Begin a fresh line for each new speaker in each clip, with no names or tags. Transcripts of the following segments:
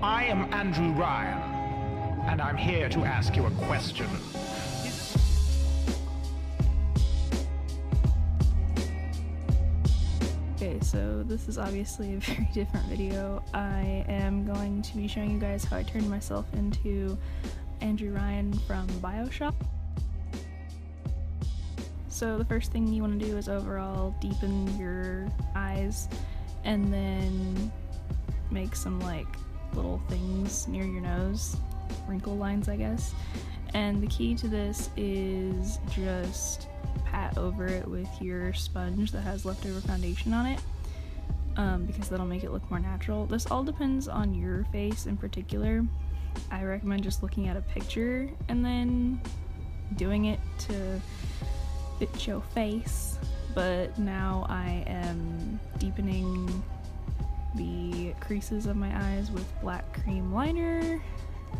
I am Andrew Ryan, and I'm here to ask you a question.
Okay, so this is obviously a very different video. I am going to be showing you guys how I turned myself into Andrew Ryan from BIOSHOCK. So the first thing you want to do is overall deepen your eyes and then make some like little things near your nose, wrinkle lines I guess. And the key to this is just pat over it with your sponge that has leftover foundation on it, because that'll make it look more natural. This all depends on your face in particular. I recommend just looking at a picture and then doing it to fit your face, but now I am deepening the creases of my eyes with black cream liner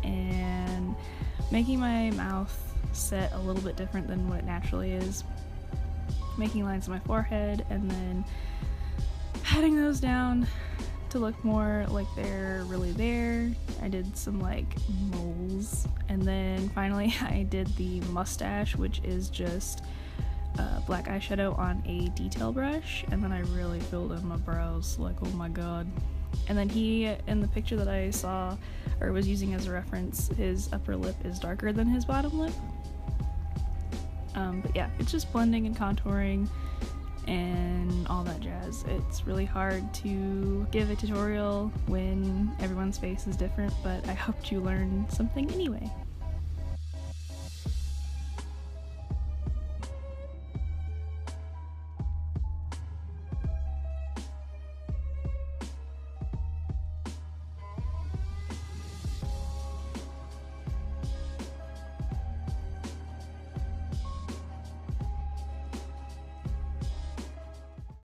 and making my mouth set a little bit different than what it naturally is, making lines on my forehead and then patting those down to look more like they're really there. I did some like moles, and then finally I did the mustache, which is just black eyeshadow on a detail brush, and then I really filled in my brows, like oh my god. And then he, in the picture that I saw or was using as a reference, his upper lip is darker than his bottom lip. But yeah, it's just blending and contouring and all that jazz. It's really hard to give a tutorial when everyone's face is different, but I hoped you learned something anyway.